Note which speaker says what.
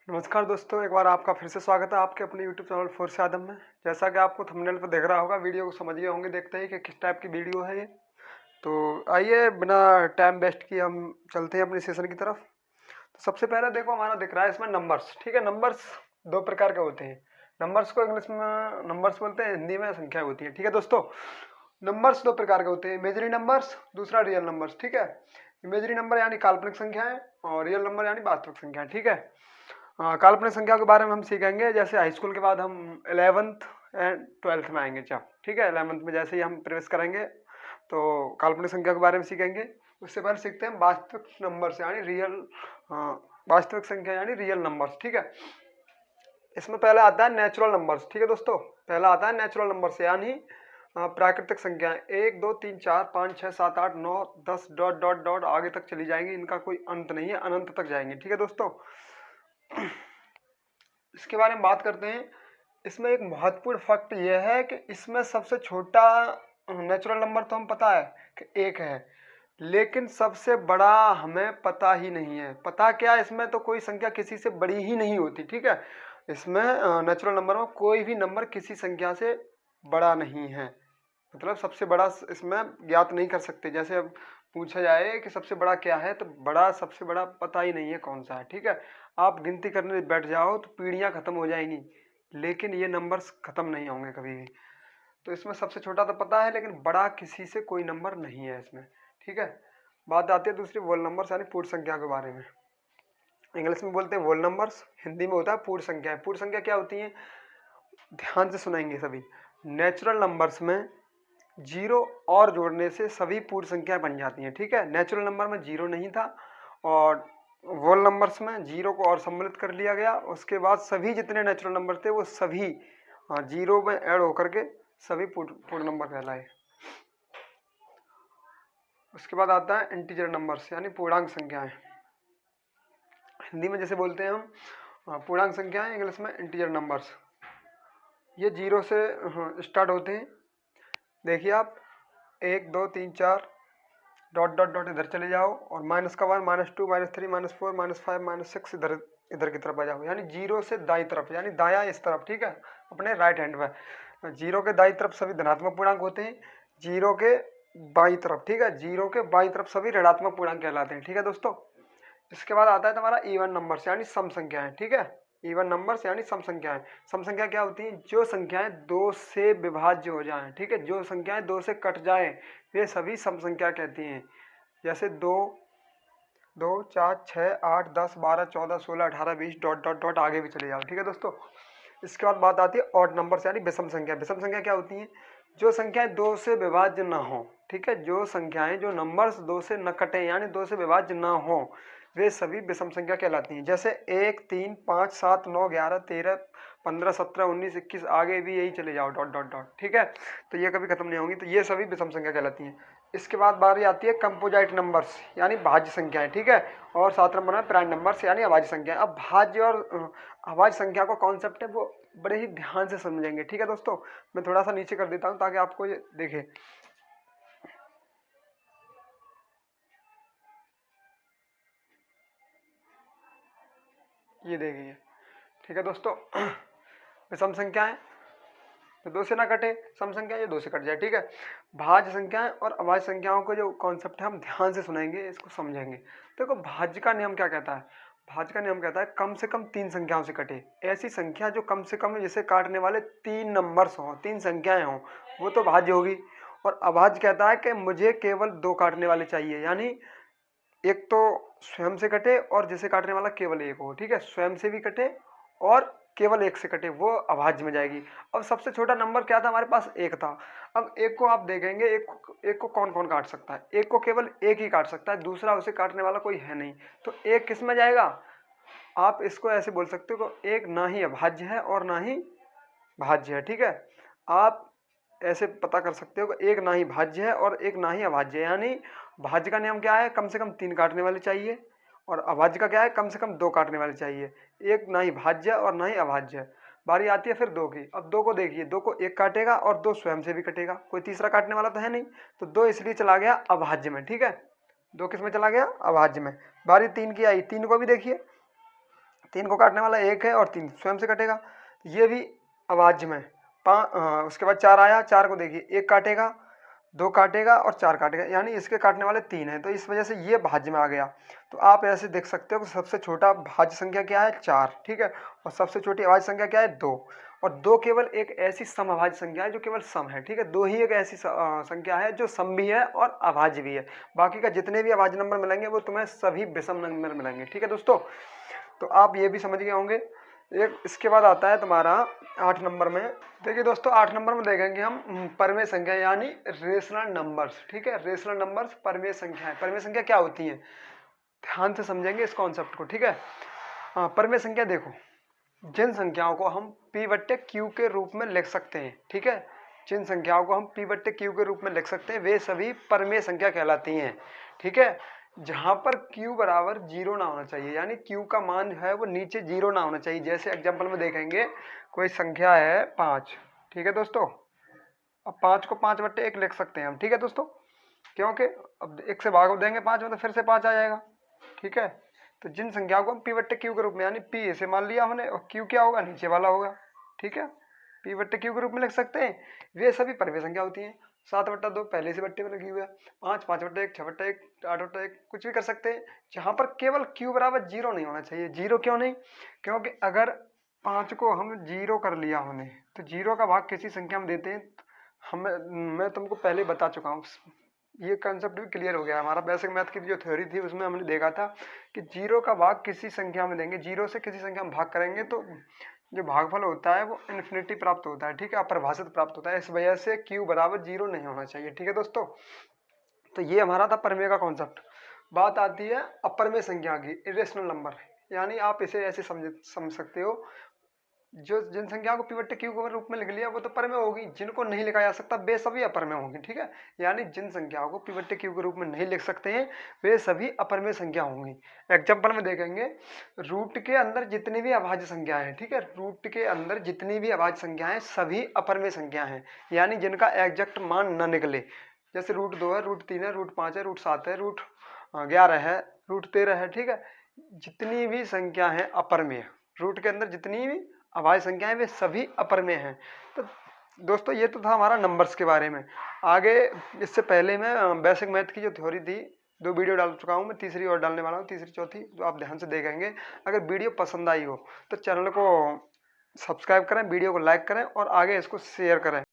Speaker 1: नमस्कार दोस्तों, एक बार आपका फिर से स्वागत है आपके अपने यूट्यूब चैनल फोर्स आदम में। जैसा कि आपको थंबनेल पर दिख रहा होगा, वीडियो को समझ गए होंगे देखते ही कि किस टाइप की वीडियो है ये। तो आइए बिना टाइम वेस्ट किए हम चलते हैं अपने सेशन की तरफ। तो सबसे पहले देखो, हमारा दिख रहा है इसमें नंबर्स। ठीक है, नंबर्स दो प्रकार के होते हैं। नंबर्स को इंग्लिश में नंबर्स बोलते हैं, हिंदी में संख्या होती है। ठीक है दोस्तों, नंबर्स दो प्रकार के होते हैं, इमेजरी नंबर्स, दूसरा रियल नंबर्स। ठीक है, इमेजरी नंबर यानी काल्पनिक संख्याएं और रियल नंबर यानी वास्तविक संख्याएं। ठीक है, काल्पनिक संख्या के बारे में हम सीखेंगे जैसे हाई स्कूल के बाद हम 11th एंड 12th में आएंगे जब। ठीक है, 11th में जैसे ही हम प्रवेश करेंगे तो काल्पनिक संख्या के बारे में सीखेंगे। उससे पहले सीखते हैं वास्तविक नंबर्स यानी रियल वास्तविक संख्या यानी रियल नंबर्स। ठीक है, इसमें पहले आता है नेचुरल नंबर्स। ठीक है दोस्तों, पहला आता है नेचुरल नंबर्स यानी प्राकृतिक संख्याएं 1 2 3 4 5 6 7 8 9 10 डॉट डॉट डॉट आगे तक चली जाएंगी, इनका कोई अंत नहीं है, अनंत तक जाएंगे। ठीक है दोस्तों, इसके बारे में बात करते हैं। इसमें एक महत्वपूर्ण फैक्ट यह है कि इसमें सबसे छोटा नेचुरल नंबर तो हम पता है कि 1 है, लेकिन सबसे बड़ा हमें पता ही नहीं है। पता क्या, इसमें तो कोई संख्या किसी से बड़ी ही नहीं होती। ठीक है, इसमें नेचुरल नंबर में कोई भी नंबर किसी संख्या से बड़ा नहीं है, मतलब सबसे बड़ा इसमें ज्ञात नहीं कर सकते। जैसे अब पूछा जाए कि सबसे बड़ा क्या है, तो बड़ा सबसे बड़ा पता ही नहीं है कौन सा है। ठीक है, आप गिनती करने बैठ जाओ तो पीढ़ियां खत्म हो जाएंगी, लेकिन ये नंबर्स खत्म नहीं होंगे कभी भी। तो इसमें सबसे छोटा तो पता है, लेकिन बड़ा किसी से कोई नंबर नहीं है इसमें। ठीक है, बात आती है दूसरी वोल नंबर्स यानी पूर्ण संख्या के बारे में। इंग्लिश में बोलते हैं वोल नंबर्स, हिंदी में होता है पूर्ण संख्या। पूर्ण संख्या क्या होती है, ध्यान से सुनाएंगे सभी। नेचुरल नंबर्स में जीरो और जोड़ने से सभी पूर्ण संख्या बन जाती हैं। ठीक है, नेचुरल नंबर में जीरो नहीं था और वोल नंबर्स में जीरो को और सम्मिलित कर लिया गया। उसके बाद सभी जितने नेचुरल नंबर थे वो सभी जीरो में ऐड होकर के सभी पूर्ण नंबर कहलाए। उसके बाद आता है इंटीजर नंबर्स यानी पूर्णांक संख्याएं। हिंदी में जैसे बोलते हैं हम पूर्णांक संख्याएं, इंग्लिश में इंटीजर नंबर्स। ये जीरो से स्टार्ट होते हैं। देखिए आप 1 2 3 4 डॉट डॉट डॉट इधर चले जाओ और -1 -2 -3 -4 -5 -6 इधर इधर की तरफ आ जाओ, यानी जीरो से दाई तरफ यानी दाया इस तरफ। ठीक है, अपने राइट हैंड में जीरो के दाई तरफ सभी धनात्मक पूर्णांक होते हैं, जीरो के बाई तरफ। ठीक है, जीरो के बाई तरफ सभी ऋणात्मक पूर्णांक कहलाते हैं। ठीक है दोस्तों, इसके बाद आता है तुम्हारा इवन नंबर्स यानी सम संख्याएं। ठीक है, इवन नंबर्स यानी सम संख्याएं। सम संख्या क्या होती हैं, जो संख्याएं 2 से विभाज्य हो जाएं। ठीक है, जो संख्याएं 2 से कट जाएं वे सभी सम संख्या कहती हैं। जैसे 2 2 4 6 8 10 12 14 16 18 20 डॉट डॉट डॉट आगे भी चले जाओ। ठीक है दोस्तों, इसके बाद बात आती है ऑड नंबर्स यानी विषम संख्या। विषम संख्या क्या होती हैं, जो संख्याएं 2 से विभाज्य ना हो। ठीक है, जो संख्याएं जो नंबर्स 2 से न कटे यानी 2 से विभाज्य ना हो वे सभी विषम संख्या कहलाती हैं। जैसे 1 3 5 7 9 11 13 15 17 19 21 आगे भी यही चले जाओ डॉट डॉट डॉट। ठीक है, तो ये कभी खत्म नहीं होंगी, तो ये सभी विषम संख्या कहलाती हैं। इसके बाद बारी आती है कंपोजिट नंबर्स यानी भाज्य संख्याएं। ठीक है, और 7 नंबर में प्राइम नंबर्स यानी अभाज्य संख्या। अब भाज्य और अभाज्य संख्या का कॉन्सेप्ट है वो बड़े ही ध्यान से समझेंगे। ठीक है दोस्तों, मैं थोड़ा सा नीचे कर देता हूँ ताकि आपको ये देखे। ये देखिए, ठीक है दोस्तों, विषम संख्याएं तो 2 से ना कटे, सम संख्या ये 2 से कट जाए। ठीक है, भाज्य संख्याएं और अभाज्य संख्याओं को जो कॉन्सेप्ट है हम ध्यान से सुनेंगे, इसको समझेंगे। देखो, भाज्य का नियम क्या कहता है, भाज्य का नियम कहता है कम से कम 3 संख्याओं से कटे। ऐसी संख्या जो कम से कम जिसे काटने वाले 3 नंबर्स हों, 3 संख्याएं हों, वो तो भाज्य होगी। और अभाज्य कहता है कि मुझे केवल 2 काटने वाले चाहिए, यानी एक तो स्वयं से कटे और जिसे काटने वाला केवल एक हो। ठीक है, स्वयं से भी कटे और केवल एक से कटे, वो अभाज्य में जाएगी। अब सबसे छोटा नंबर क्या था, हमारे पास 1 था। अब 1 को आप देखेंगे, एक को कौन कौन काट सकता है, 1 को केवल एक ही काट सकता है, दूसरा उसे काटने वाला कोई है नहीं, तो 1 किस में जाएगा। आप इसको ऐसे बोल सकते हो कि 1 ना ही अभाज्य है और ना ही भाज्य है। ठीक है, आप ऐसे पता कर सकते हो कि 1 ना ही भाज्य है और 1 ना ही अभाज्य है, यानी भाज्य का नियम क्या है, कम से कम 3 काटने वाले चाहिए, और अभाज्य का क्या है, कम से कम 2 काटने वाले चाहिए। 1 ना ही भाज्य और ना ही अभाज्य है। बारी आती है फिर 2 की। अब 2 को देखिए, 2 को 1 काटेगा और 2 स्वयं से भी कटेगा, कोई तीसरा काटने वाला तो है नहीं, तो 2 इसलिए चला गया अभाज्य में। ठीक है, 2 किस में चला गया, अभाज्य में। बारी 3 की आई, 3 को भी देखिए, 3 को काटने वाला 1 है और 3 स्वयं से कटेगा, ये भी अभाज्य में। उसके बाद 4 आया, 4 को देखिए 1 काटेगा, 2 काटेगा और 4 काटेगा, यानी इसके काटने वाले 3 हैं, तो इस वजह से ये भाज्य में आ गया। तो आप ऐसे देख सकते हो कि सबसे छोटा भाज्य संख्या क्या है 4, ठीक है, और सबसे छोटी अभाज्य संख्या क्या है 2, और 2 केवल एक ऐसी समअभाज्य संख्या है जो केवल सम है, ठीक है। 2 ही एक ऐसी संख्या है जो सम भी है और अभाज्य भी है, बाकी का जितने भी अभाज्य नंबर मिलेंगे वो तुम्हें सभी विषम नंबर मिलेंगे, ठीक है दोस्तों। तो आप ये भी समझ गए होंगे। एक इसके बाद आता है तुम्हारा 8 नंबर में। देखिए दोस्तों 8 नंबर में देखेंगे हम परमेय संख्या यानी रेशनल नंबर्स, ठीक है। रेशनल नंबर्स परमेय संख्याएं। परमेय संख्या क्या होती हैं, ध्यान से समझेंगे इस कॉन्सेप्ट को, ठीक है। परमेय संख्या देखो, जिन संख्याओं को हम p बट्टे q के रूप में लिख सकते हैं, ठीक है, जिन संख्याओं को हम p बट्टे q के रूप में लिख सकते हैं वे सभी परमेय संख्या कहलाती हैं, ठीक है। जहां पर q बराबर 0 ना होना चाहिए, यानी q का मान है वो नीचे 0 ना होना चाहिए। जैसे एग्जांपल में देखेंगे, कोई संख्या है 5, ठीक है दोस्तों, अब 5 को 5 बट्टे 1 लिख सकते हैं हम, ठीक है दोस्तों, क्योंकि अब 1 से भाग देंगे 5 में तो फिर से 5 आ जाएगा, ठीक है। तो जिन संख्याओं को हम p बट्टे q के रूप में, यानी p ऐसे मान लिया हमने और q क्या होगा, नीचे वाला होगा, ठीक है, p बट्टे q के रूप में लिख सकते हैं, वे सभी परमेय संख्या होती हैं। 7/2 पहले से बट्टे में लगी हुई है, 5 5/1 6/1 8/1 कुछ भी कर सकते हैं, जहां पर केवल q बराबर 0 नहीं होना चाहिए। 0 क्यों नहीं, क्योंकि अगर 5 को हम 0 कर लिया हमने, तो 0 का भाग किसी संख्या में देते हैं, मैं तुमको पहले बता चुका हूँ, ये कंसेप्ट भी क्लियर हो गया। हमारा बेसिक मैथ की जो थ्योरी थी उसमें हमने देखा था कि 0 का भाग किसी संख्या में देंगे, 0 से किसी संख्या में भाग करेंगे तो जो भागफल होता है वो इन्फिनिटी प्राप्त होता है, ठीक है, अपरिभाषित प्राप्त होता है। इस वजह से q बराबर 0 नहीं होना चाहिए, ठीक है दोस्तों। तो ये हमारा था परमेय का कॉन्सेप्ट। बात आती है अपरमेय संख्या की, इरेशनल नंबर, यानी आप इसे ऐसे समझ सकते हो, जो जिन संख्याओं को p बट्टे q के रूप में लिख लिया वो तो परमेय होगी, जिनको नहीं लिखा जा सकता वे सभी अपरमेय होंगी, ठीक है। यानी जिन संख्याओं को p बट्टे q के रूप में नहीं लिख सकते हैं वे सभी अपरमेय संख्या होंगी। एग्जांपल में देखेंगे, रूट के अंदर जितनी भी अभाज्य संख्याएं हैं, ठीक है, रूट के अंदर जितनी भी अभाज्य संख्याएं सभी अपरमेय संख्या हैं, यानी जिनका एग्जैक्ट मान न निकले। जैसे √2 है, √3 है, √5 है, √7 है, √11 है, √13 है, ठीक है, जितनी भी संख्या है अपरमेय, रूट के अंदर जितनी भी अभाज्य संख्याएं वे सभी अपरमेय हैं। तो दोस्तों ये तो था हमारा नंबर्स के बारे में। आगे इससे पहले मैं बेसिक मैथ की जो थ्योरी थी 2 वीडियो डाल चुका हूँ, मैं तीसरी और डालने वाला हूँ, तीसरी चौथी, जो आप ध्यान से देखेंगे। अगर वीडियो पसंद आई हो तो चैनल को सब्सक्राइब करें, वीडियो को लाइक करें और आगे इसको शेयर करें।